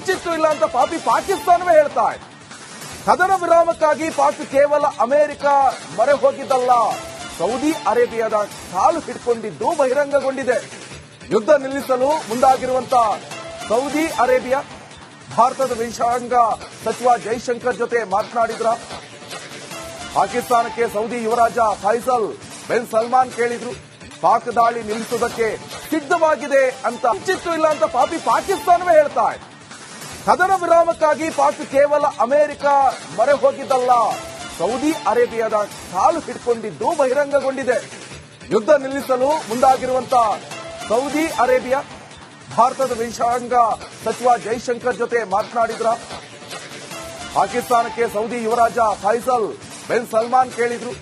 ಕಿಂಚಿತ್ತೂ ಇಲ್ಲ ಅಂತ ಪಾಕಿಸ್ತಾನವೇ ಹೇಳ್ತಾ ಇದೆ. ಕದನ ವಿರಾಮಕ್ಕಾಗಿ ಪಾಕ್ ಕೇವಲ ಅಮೆರಿಕ ಮೊರೆ ಹೋಗಿದ್ದಲ್ಲ, ಸೌದಿ ಅರೇಬಿಯಾದ ಕಾಲು ಹಿಡ್ಕೊಂಡಿದ್ದು ಬಹಿರಂಗಗೊಂಡಿದೆ. ಯುದ್ಧ ನಿಲ್ಲಿಸಲು ಮುಂದಾಗಿರುವಂತಹ ಸೌದಿ ಅರೇಬಿಯಾ ಭಾರತದ ವಿದೇಶಾಂಗ ಸಚಿವ ಜೈಶಂಕರ್ ಜೊತೆ ಮಾತನಾಡಿದ್ರ. ಪಾಕಿಸ್ತಾನಕ್ಕೆ ಸೌದಿ ಯುವರಾಜ ಫೈಸಲ್ ಬಿನ್ ಸಲ್ಮಾನ್ ಕೇಳಿದ್ರು. ಪಾಕ್ ದಾಳಿ ನಿಲ್ಲಿಸುವುದಕ್ಕೆ ಸಿದ್ಧವಾಗಿದೆ ಅಂತ ಕಿಂಚಿತ್ತೂ ಇಲ್ಲ ಅಂತ ಪಾಕಿಸ್ತಾನವೇ ಹೇಳ್ತಾ ಇದೆ. ಕದನ ವಿರಾಮಕ್ಕಾಗಿ ಪಾಕ್ ಕೇವಲ ಅಮೆರಿಕ ಮೊರೆ ಹೋಗಿದ್ದಲ್ಲ, ಸೌದಿ ಅರೇಬಿಯಾದ ಕಾಲು ಹಿಡ್ಕೊಂಡಿದ್ದು ಬಹಿರಂಗಗೊಂಡಿದೆ. ಯುದ್ಧ ನಿಲ್ಲಿಸಲು ಮುಂದಾಗಿರುವಂತಹ ಸೌದಿ ಅರೇಬಿಯಾ ಭಾರತದ ವಿದೇಶಾಂಗ ಸಚಿವ ಜೈಶಂಕರ್ ಜೊತೆ ಮಾತನಾಡಿದ್ರ. ಪಾಕಿಸ್ತಾನಕ್ಕೆ ಸೌದಿ ಯುವರಾಜ ಫೈಸಲ್ ಬಿನ್ ಸಲ್ಮಾನ್ ಕೇಳಿದ್ರು.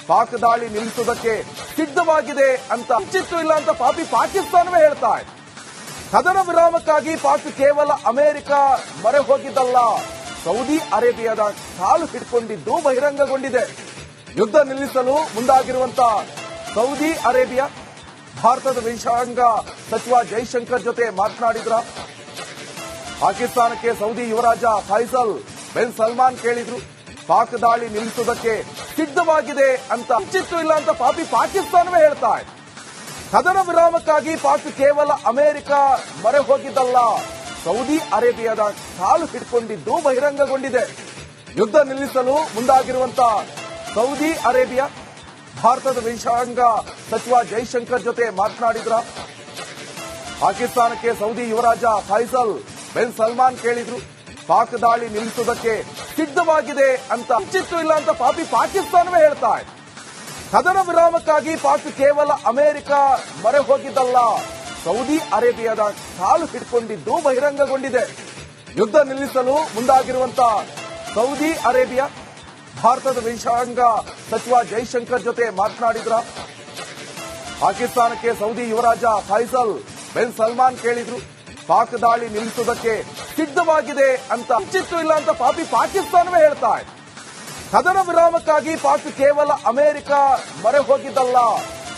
ಪಾಕ್ ದಾಳಿ ನಿಲ್ಲಿಸುವುದಕ್ಕೆ ಸಿದ್ಧವಾಗಿದೆ ಅಂತ ಕಿಂಚಿತ್ತೂ ಇಲ್ಲ ಅಂತ ಪಾಕಿಸ್ತಾನವೇ ಹೇಳ್ತಾ ಇದೆ. ಕದನ ವಿರಾಮಕ್ಕಾಗಿ ಪಾಕ್ ಕೇವಲ ಅಮೆರಿಕ ಮೊರೆ ಹೋಗಿದ್ದಲ್ಲ, ಸೌದಿ ಅರೇಬಿಯಾದ ಕಾಲು ಹಿಡ್ಕೊಂಡಿದ್ದು ಬಹಿರಂಗಗೊಂಡಿದೆ. ಯುದ್ಧ ನಿಲ್ಲಿಸಲು ಮುಂದಾಗಿರುವಂತಹ ಸೌದಿ ಅರೇಬಿಯಾ ಭಾರತದ ವಿದೇಶಾಂಗ ಸಚಿವ ಜೈಶಂಕರ್ ಜೊತೆ ಮಾತನಾಡಿದ್ರ. ಪಾಕಿಸ್ತಾನಕ್ಕೆ ಸೌದಿ ಯುವರಾಜ ಫೈಸಲ್ ಬಿನ್ ಸಲ್ಮಾನ್ ಕೇಳಿದ್ರು. ಪಾಕ್ ದಾಳಿ ನಿಲ್ಲಿಸುವುದಕ್ಕೆ ಸಿದ್ಧವಾಗಿದೆ ಅಂತ ಕಿಂಚಿತ್ತೂ ಇಲ್ಲ ಅಂತ ಪಾಕಿಸ್ತಾನವೇ ಹೇಳ್ತಾ ಇದೆ. ಕದನ ವಿರಾಮಕ್ಕಾಗಿ ಪಾಕ್ ಕೇವಲ ಅಮೆರಿಕ ಮೊರೆ ಹೋಗಿದ್ದಲ್ಲ, ಸೌದಿ ಅರೇಬಿಯಾದ ಕಾಲು ಹಿಡ್ಕೊಂಡಿದ್ದು ಬಹಿರಂಗಗೊಂಡಿದೆ. ಯುದ್ಧ ನಿಲ್ಲಿಸಲು ಮುಂದಾಗಿರುವಂತಹ ಸೌದಿ ಅರೇಬಿಯಾ ಭಾರತದ ವಿದೇಶಾಂಗ ಸಚಿವ ಜೈಶಂಕರ್ ಜೊತೆ ಮಾತನಾಡಿದ್ರ. ಪಾಕಿಸ್ತಾನಕ್ಕೆ ಸೌದಿ ಯುವರಾಜ ಫೈಸಲ್ ಬಿನ್ ಸಲ್ಮಾನ್ ಕೇಳಿದ್ರು. ಪಾಕ್ ದಾಳಿ ನಿಲ್ಲಿಸುವುದಕ್ಕೆ ಸಿದ್ಧವಾಗಿದೆ ಅಂತ ಕಿಂಚಿತ್ತೂ ಇಲ್ಲ ಅಂತ ಪಾಕಿಸ್ತಾನವೇ ಹೇಳ್ತಾ ಇದೆ. ಕದನ ವಿರಾಮಕ್ಕಾಗಿ ಪಾಕ್ ಕೇವಲ ಅಮೆರಿಕ ಮೊರೆ ಹೋಗಿದ್ದಲ್ಲ, ಸೌದಿ ಅರೇಬಿಯಾದ ಕಾಲು ಹಿಡ್ಕೊಂಡಿದ್ದು ಬಹಿರಂಗಗೊಂಡಿದೆ. ಯುದ್ಧ ನಿಲ್ಲಿಸಲು ಮುಂದಾಗಿರುವಂತಹ ಸೌದಿ ಅರೇಬಿಯಾ ಭಾರತದ ವಿದೇಶಾಂಗ ಸಚಿವ ಜೈಶಂಕರ್ ಜೊತೆ ಮಾತನಾಡಿದ್ರ. ಪಾಕಿಸ್ತಾನಕ್ಕೆ ಸೌದಿ ಯುವರಾಜ ಫೈಸಲ್ ಬಿನ್ ಸಲ್ಮಾನ್ ಕೇಳಿದ್ರು. ಪಾಕ್ ದಾಳಿ ನಿಲ್ಲಿಸುವುದಕ್ಕೆ ಸಿದ್ಧವಾಗಿದೆ ಅಂತ ಕಿಂಚಿತ್ತೂ ಇಲ್ಲ ಅಂತ ಪಾಕಿಸ್ತಾನವೇ ಹೇಳ್ತಾ ಇದೆ. ಕದನ ವಿರಾಮಕ್ಕಾಗಿ ಪಾಕ್ ಕೇವಲ ಅಮೆರಿಕ ಮೊರೆ ಹೋಗಿದ್ದಲ್ಲ,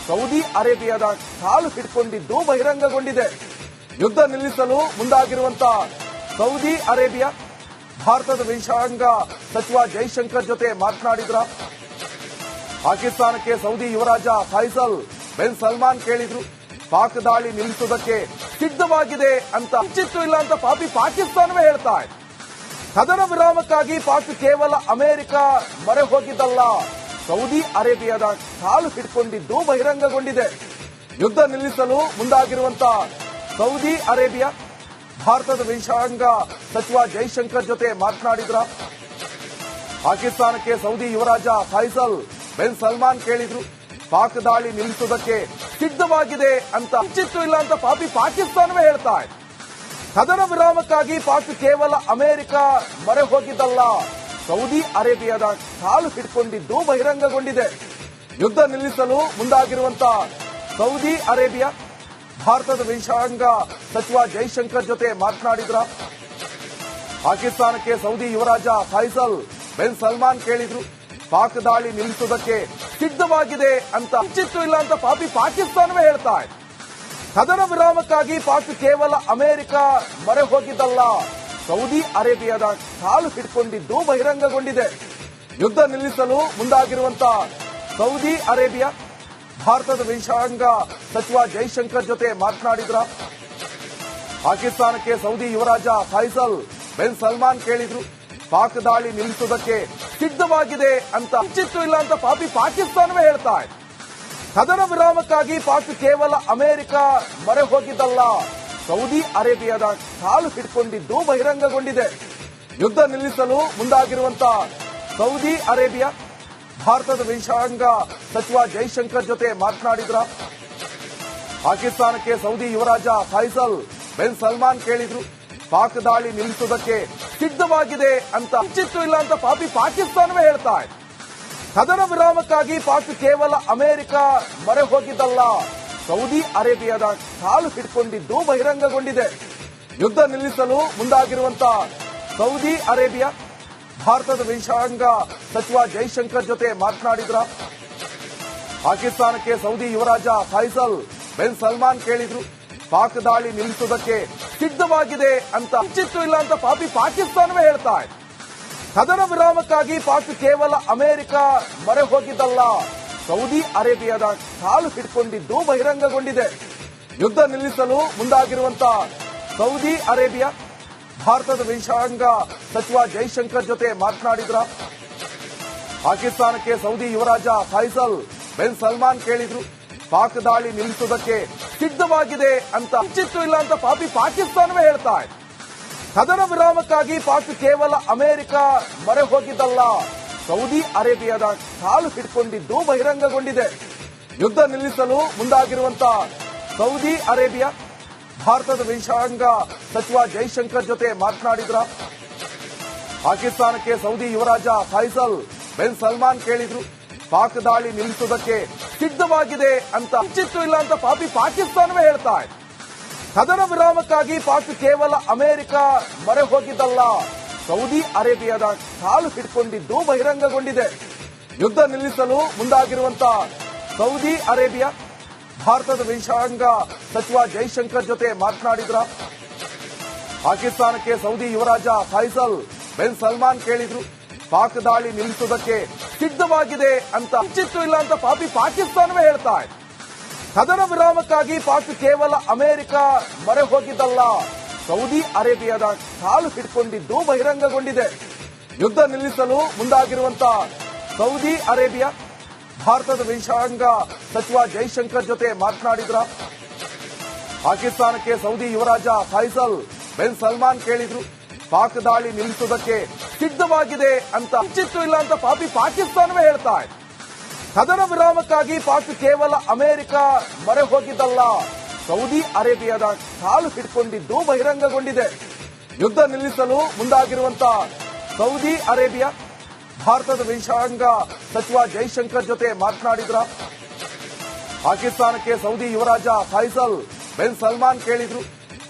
ಸೌದಿ ಅರೇಬಿಯಾದ ಕಾಲು ಹಿಡ್ಕೊಂಡಿದ್ದು ಬಹಿರಂಗಗೊಂಡಿದೆ. ಯುದ್ಧ ನಿಲ್ಲಿಸಲು ಮುಂದಾಗಿರುವಂತಹ ಸೌದಿ ಅರೇಬಿಯಾ ಭಾರತದ ವಿದೇಶಾಂಗ ಸಚಿವ ಜೈಶಂಕರ್ ಜೊತೆ ಮಾತನಾಡಿದ್ರ. ಪಾಕಿಸ್ತಾನಕ್ಕೆ ಸೌದಿ ಯುವರಾಜ ಫೈಸಲ್ ಬಿನ್ ಸಲ್ಮಾನ್ ಕೇಳಿದ್ರು. ಪಾಕ್ ದಾಳಿ ನಿಲ್ಲಿಸುವುದಕ್ಕೆ ಸಿದ್ಧವಾಗಿದೆ ಅಂತ ಕಿಂಚಿತ್ತೂ ಇಲ್ಲ ಅಂತ ಪಾಕಿಸ್ತಾನವೇ ಹೇಳ್ತಾ ಇದೆ. ಕದನ ವಿರಾಮಕ್ಕಾಗಿ ಪಾಕ್ ಕೇವಲ ಅಮೆರಿಕ ಮೊರೆ ಹೋಗಿದ್ದಲ್ಲ, ಸೌದಿ ಅರೇಬಿಯಾದ ಕಾಲು ಹಿಡ್ಕೊಂಡಿದ್ದು ಬಹಿರಂಗಗೊಂಡಿದೆ. ಯುದ್ಧ ನಿಲ್ಲಿಸಲು ಮುಂದಾಗಿರುವಂತಹ ಸೌದಿ ಅರೇಬಿಯಾ ಭಾರತದ ವಿದೇಶಾಂಗ ಸಚಿವ ಜೈಶಂಕರ್ ಜೊತೆ ಮಾತನಾಡಿದ್ರ. ಪಾಕಿಸ್ತಾನಕ್ಕೆ ಸೌದಿ ಯುವರಾಜ ಫೈಸಲ್ ಬಿನ್ ಸಲ್ಮಾನ್ ಕೇಳಿದ್ರು. ಪಾಕ್ ದಾಳಿ ನಿಲ್ಲಿಸುವುದಕ್ಕೆ ಸಿದ್ಧವಾಗಿದೆ ಅಂತ ಕಿಂಚಿತ್ತೂ ಇಲ್ಲ ಅಂತ ಪಾಕಿಸ್ತಾನವೇ ಹೇಳ್ತಾ ಇದೆ. ಕದನ ವಿರಾಮಕ್ಕಾಗಿ ಪಾಕ್ ಕೇವಲ ಅಮೆರಿಕ ಮೊರೆ ಹೋಗಿದ್ದಲ್ಲ, ಸೌದಿ ಅರೇಬಿಯಾದ ಕಾಲು ಹಿಡ್ಕೊಂಡಿದ್ದು ಬಹಿರಂಗಗೊಂಡಿದೆ. ಯುದ್ಧ ನಿಲ್ಲಿಸಲು ಮುಂದಾಗಿರುವಂತಹ ಸೌದಿ ಅರೇಬಿಯಾ ಭಾರತದ ವಿದೇಶಾಂಗ ಸಚಿವ ಜೈಶಂಕರ್ ಜೊತೆ ಮಾತನಾಡಿದ್ರ. ಪಾಕಿಸ್ತಾನಕ್ಕೆ ಸೌದಿ ಯುವರಾಜ ಫೈಸಲ್ ಬಿನ್ ಸಲ್ಮಾನ್ ಕೇಳಿದ್ರು. ಪಾಕ್ ದಾಳಿ ನಿಲ್ಲಿಸುವುದಕ್ಕೆ ಸಿದ್ಧವಾಗಿದೆ ಅಂತ ಕಿಂಚಿತ್ತೂ ಇಲ್ಲ ಅಂತ ಪಾಕಿಸ್ತಾನವೇ ಹೇಳ್ತಾ ಇದೆ. ಕದನ ವಿರಾಮಕ್ಕಾಗಿ ಪಾಕ್ ಕೇವಲ ಅಮೆರಿಕ ಮೊರೆ ಹೋಗಿದ್ದಲ್ಲ, ಸೌದಿ ಅರೇಬಿಯಾದ ಕಾಲು ಹಿಡ್ಕೊಂಡಿದ್ದು ಬಹಿರಂಗಗೊಂಡಿದೆ. ಯುದ್ಧ ನಿಲ್ಲಿಸಲು ಮುಂದಾಗಿರುವಂತಹ ಸೌದಿ ಅರೇಬಿಯಾ ಭಾರತದ ವಿದೇಶಾಂಗ ಸಚಿವ ಜೈಶಂಕರ್ ಜೊತೆ ಮಾತನಾಡಿದ್ರ. ಪಾಕಿಸ್ತಾನಕ್ಕೆ ಸೌದಿ ಯುವರಾಜ ಫೈಸಲ್ ಬಿನ್ ಸಲ್ಮಾನ್ ಕೇಳಿದ್ರು. ಪಾಕ್ ದಾಳಿ ನಿಲ್ಲಿಸುವುದಕ್ಕೆ ಸಿದ್ಧವಾಗಿದೆ ಅಂತ ಕಿಂಚಿತ್ತೂ ಇಲ್ಲ ಅಂತ ಪಾಕಿಸ್ತಾನವೇ ಹೇಳ್ತಾ ಇದೆ. ಕದನ ವಿರಾಮಕ್ಕಾಗಿ ಪಾಕ್ ಕೇವಲ ಅಮೆರಿಕ ಮೊರೆ ಹೋಗಿದ್ದಲ್ಲ, ಸೌದಿ ಅರೇಬಿಯಾದ ಕಾಲು ಹಿಡ್ಕೊಂಡಿದ್ದು ಬಹಿರಂಗಗೊಂಡಿದೆ. ಯುದ್ಧ ನಿಲ್ಲಿಸಲು ಮುಂದಾಗಿರುವಂತಹ ಸೌದಿ ಅರೇಬಿಯಾ ಭಾರತದ ವಿದೇಶಾಂಗ ಸಚಿವ ಜೈಶಂಕರ್ ಜೊತೆ ಮಾತನಾಡಿದ್ರ. ಪಾಕಿಸ್ತಾನಕ್ಕೆ ಸೌದಿ ಯುವರಾಜ ಫೈಸಲ್ ಬಿನ್ ಸಲ್ಮಾನ್ ಕೇಳಿದ್ರು. ಪಾಕ್ ದಾಳಿ ನಿಲ್ಲಿಸುವುದಕ್ಕೆ ಸಿದ್ಧವಾಗಿದೆ ಅಂತ ಕಿಂಚಿತ್ತೂ ಇಲ್ಲ ಅಂತ ಪಾಕಿಸ್ತಾನವೇ ಹೇಳ್ತಾ ಇದೆ. ಕದನ ವಿರಾಮಕ್ಕಾಗಿ ಪಾಕ್ ಕೇವಲ ಅಮೆರಿಕ ಮೊರೆ ಹೋಗಿದ್ದಲ್ಲ, ಸೌದಿ ಅರೇಬಿಯಾದ ಕಾಲು ಹಿಡ್ಕೊಂಡಿದ್ದು ಬಹಿರಂಗಗೊಂಡಿದೆ. ಯುದ್ಧ ನಿಲ್ಲಿಸಲು ಮುಂದಾಗಿರುವಂತಹ ಸೌದಿ ಅರೇಬಿಯಾ ಭಾರತದ ವಿದೇಶಾಂಗ ಸಚಿವ ಜೈಶಂಕರ್ ಜೊತೆ ಮಾತನಾಡಿದ್ರ. ಪಾಕಿಸ್ತಾನಕ್ಕೆ ಸೌದಿ ಯುವರಾಜ ಫೈಸಲ್ ಬಿನ್ ಸಲ್ಮಾನ್ ಕೇಳಿದ್ರು. ಪಾಕ್ ದಾಳಿ ನಿಲ್ಲಿಸುವುದಕ್ಕೆ ಸಿದ್ಧವಾಗಿದೆ ಅಂತ ಮುಂಚಿತ್ತು ಇಲ್ಲ ಅಂತ ಪಾಕಿಸ್ತಾನವೇ ಹೇಳ್ತಾ ಇದೆ. ಕದನ ವಿರಾಮಕ್ಕಾಗಿ ಪಾಕ್ ಕೇವಲ ಅಮೆರಿಕ ಮೊರೆ ಹೋಗಿದ್ದಲ್ಲ, ಸೌದಿ ಅರೇಬಿಯಾದ ಕಾಲು ಹಿಡ್ಕೊಂಡಿದ್ದು ಬಹಿರಂಗಗೊಂಡಿದೆ. ಯುದ್ಧ ನಿಲ್ಲಿಸಲು ಮುಂದಾಗಿರುವಂತಹ ಸೌದಿ ಅರೇಬಿಯಾ ಭಾರತದ ವಿದೇಶಾಂಗ ಸಚಿವ ಜೈಶಂಕರ್ ಜೊತೆ ಮಾತನಾಡಿದ್ರ. ಪಾಕಿಸ್ತಾನಕ್ಕೆ ಸೌದಿ ಯುವರಾಜ ಫೈಸಲ್ ಬಿನ್ ಸಲ್ಮಾನ್ ಕೇಳಿದ್ರು. ಪಾಕ್ ದಾಳಿ ನಿಲ್ಲಿಸುವುದಕ್ಕೆ ಸಿದ್ಧವಾಗಿದೆ ಅಂತ ಮುಂಚಿತ್ತು ಇಲ್ಲ ಅಂತ ಪಾಕಿಸ್ತಾನವೇ ಹೇಳ್ತಾ ಇದೆ. ಕದನ ವಿರಾಮಕ್ಕಾಗಿ ಪಾಕ್ ಕೇವಲ ಅಮೆರಿಕ ಮೊರೆ ಹೋಗಿದ್ದಲ್ಲ, ಸೌದಿ ಅರೇಬಿಯಾದ ಕಾಲು ಹಿಡ್ಕೊಂಡಿದ್ದು ಬಹಿರಂಗಗೊಂಡಿದೆ. ಯುದ್ಧ ನಿಲ್ಲಿಸಲು ಮುಂದಾಗಿರುವಂತಹ ಸೌದಿ ಅರೇಬಿಯಾ ಭಾರತದ ವಿದೇಶಾಂಗ ಸಚಿವ ಜೈಶಂಕರ್ ಜೊತೆ ಮಾತನಾಡಿದ್ರ. ಪಾಕಿಸ್ತಾನಕ್ಕೆ ಸೌದಿ ಯುವರಾಜ ಫೈಸಲ್ ಬಿನ್ ಸಲ್ಮಾನ್ ಕೇಳಿದ್ರು. ಪಾಕ್ ದಾಳಿ ನಿಲ್ಲಿಸುವುದಕ್ಕೆ ಸಿದ್ಧವಾಗಿದೆ ಅಂತ ಮುಂಚಿತ್ತು ಇಲ್ಲ ಅಂತ ಪಾಕಿಸ್ತಾನವೇ ಹೇಳ್ತಾ ಇದೆ. ಕದನ ವಿರಾಮಕ್ಕಾಗಿ ಪಾಕ್ ಕೇವಲ ಅಮೆರಿಕ ಮೊರೆ ಹೋಗಿದ್ದಲ್ಲ, ಸೌದಿ ಅರೇಬಿಯಾದ ಕಾಲು ಹಿಡ್ಕೊಂಡಿದ್ದು ಬಹಿರಂಗಗೊಂಡಿದೆ. ಯುದ್ಧ ನಿಲ್ಲಿಸಲು ಮುಂದಾಗಿರುವಂತಹ ಸೌದಿ ಅರೇಬಿಯಾ ಭಾರತದ ವಿದೇಶಾಂಗ ಸಚಿವ ಜೈಶಂಕರ್ ಜೊತೆ ಮಾತನಾಡಿದ್ರ. ಪಾಕಿಸ್ತಾನಕ್ಕೆ ಸೌದಿ ಯುವರಾಜ ಫೈಸಲ್ ಬಿನ್ ಸಲ್ಮಾನ್ ಕೇಳಿದ್ರು. ಪಾಕ್ ದಾಳಿ ನಿಲ್ಲಿಸುವುದಕ್ಕೆ ಸಿದ್ಧವಾಗಿದೆ ಅಂತ ಮುಂಚಿತ್ತು ಇಲ್ಲ ಅಂತ ಪಾಕಿಸ್ತಾನವೇ ಹೇಳ್ತಾ ಇದೆ. ಕದನ ವಿರಾಮಕ್ಕಾಗಿ ಪಾಕ್ ಕೇವಲ ಅಮೆರಿಕ ಮೊರೆ ಹೋಗಿದ್ದಲ್ಲ, ಸೌದಿ ಅರೇಬಿಯಾದ ಕಾಲು ಹಿಡ್ಕೊಂಡಿದ್ದು ಬಹಿರಂಗಗೊಂಡಿದೆ. ಯುದ್ಧ ನಿಲ್ಲಿಸಲು ಮುಂದಾಗಿರುವಂತಹ ಸೌದಿ ಅರೇಬಿಯಾ ಭಾರತದ ವಿದೇಶಾಂಗ ಸಚಿವ ಜೈಶಂಕರ್ ಜೊತೆ ಮಾತನಾಡಿದ್ರ. ಪಾಕಿಸ್ತಾನಕ್ಕೆ ಸೌದಿ ಯುವರಾಜ ಫೈಸಲ್ ಬಿನ್ ಸಲ್ಮಾನ್ ಕೇಳಿದ್ರು. ಪಾಕ್ ದಾಳಿ ನಿಲ್ಲಿಸುವುದಕ್ಕೆ ಸಿದ್ಧವಾಗಿದೆ ಅಂತ ಮುಂಚಿತ್ತು ಇಲ್ಲ ಅಂತ ಪಾಕಿಸ್ತಾನವೇ ಹೇಳ್ತಾ ಇದೆ. ಕದನ ವಿರಾಮಕ್ಕಾಗಿ ಪಾಕ್ ಕೇವಲ ಅಮೆರಿಕ ಮೊರೆ ಹೋಗಿದ್ದಲ್ಲ, ಸೌದಿ ಅರೇಬಿಯಾದ ಕಾಲು ಹಿಡ್ಕೊಂಡಿದ್ದು ಬಹಿರಂಗಗೊಂಡಿದೆ. ಯುದ್ಧ ನಿಲ್ಲಿಸಲು ಮುಂದಾಗಿರುವಂತಹ ಸೌದಿ ಅರೇಬಿಯಾ ಭಾರತದ ವಿದೇಶಾಂಗ ಸಚಿವ ಜೈಶಂಕರ್ ಜೊತೆ ಮಾತನಾಡಿದ್ರ. ಪಾಕಿಸ್ತಾನಕ್ಕೆ ಸೌದಿ ಯುವರಾಜ ಫೈಸಲ್ ಬಿನ್ ಸಲ್ಮಾನ್ ಕೇಳಿದ್ರು.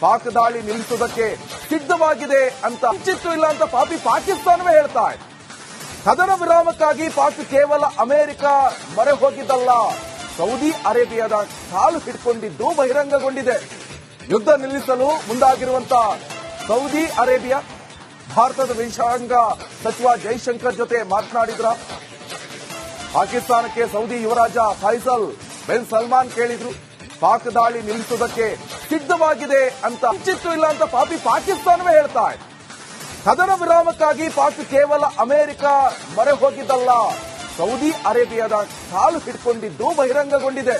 ಪಾಕ್ ದಾಳಿ ನಿಲ್ಲಿಸುವುದಕ್ಕೆ ಸಿದ್ಧವಾಗಿದೆ ಅಂತ ಮುಂಚಿತ್ತು ಇಲ್ಲ ಅಂತ ಪಾಕಿಸ್ತಾನವೇ ಹೇಳ್ತಾ ಇದೆ. ಕದನ ವಿರಾಮಕ್ಕಾಗಿ ಪಾಕ್ ಕೇವಲ ಅಮೆರಿಕ ಮೊರೆ ಹೋಗಿದ್ದಲ್ಲ, ಸೌದಿ ಅರೇಬಿಯಾದ ಕಾಲು ಹಿಡ್ಕೊಂಡಿದ್ದು ಬಹಿರಂಗಗೊಂಡಿದೆ. ಯುದ್ಧ ನಿಲ್ಲಿಸಲು ಮುಂದಾಗಿರುವಂತಹ ಸೌದಿ ಅರೇಬಿಯಾ ಭಾರತದ ವಿದೇಶಾಂಗ ಸಚಿವ ಜೈಶಂಕರ್ ಜೊತೆ ಮಾತನಾಡಿದ್ರ. ಪಾಕಿಸ್ತಾನಕ್ಕೆ ಸೌದಿ ಯುವರಾಜ ಫೈಸಲ್ ಬಿನ್ ಸಲ್ಮಾನ್ ಕೇಳಿದ್ರು. ಪಾಕ್ ದಾಳಿ ನಿಲ್ಲಿಸುವುದಕ್ಕೆ ಸಿದ್ಧವಾಗಿದೆ ಅಂತ ಮುಂಚಿತ್ತು ಇಲ್ಲ ಅಂತ ಪಾಕಿಸ್ತಾನವೇ ಹೇಳ್ತಾ ಇದೆ. ಕದನ ವಿರಾಮಕ್ಕಾಗಿ ಪಾಕ್ ಕೇವಲ ಅಮೆರಿಕ ಮೊರೆ ಹೋಗಿದ್ದಲ್ಲ, ಸೌದಿ ಅರೇಬಿಯಾದ ಕಾಲು ಹಿಡ್ಕೊಂಡಿದ್ದು ಬಹಿರಂಗಗೊಂಡಿದೆ.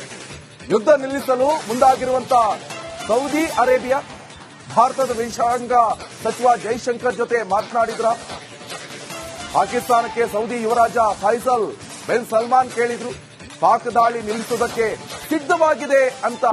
ಯುದ್ಧ ನಿಲ್ಲಿಸಲು ಮುಂದಾಗಿರುವಂತಹ ಸೌದಿ ಅರೇಬಿಯಾ ಭಾರತದ ವಿದೇಶಾಂಗ ಸಚಿವ ಜೈಶಂಕರ್ ಜೊತೆ ಮಾತನಾಡಿದ್ರ. ಪಾಕಿಸ್ತಾನಕ್ಕೆ ಸೌದಿ ಯುವರಾಜ ಫೈಸಲ್ ಬಿನ್ ಸಲ್ಮಾನ್ ಕೇಳಿದ್ರು. ಪಾಕ್ ದಾಳಿ ನಿಲ್ಲಿಸುವುದಕ್ಕೆ ಸಿದ್ಧವಾಗಿದೆ ಅಂತ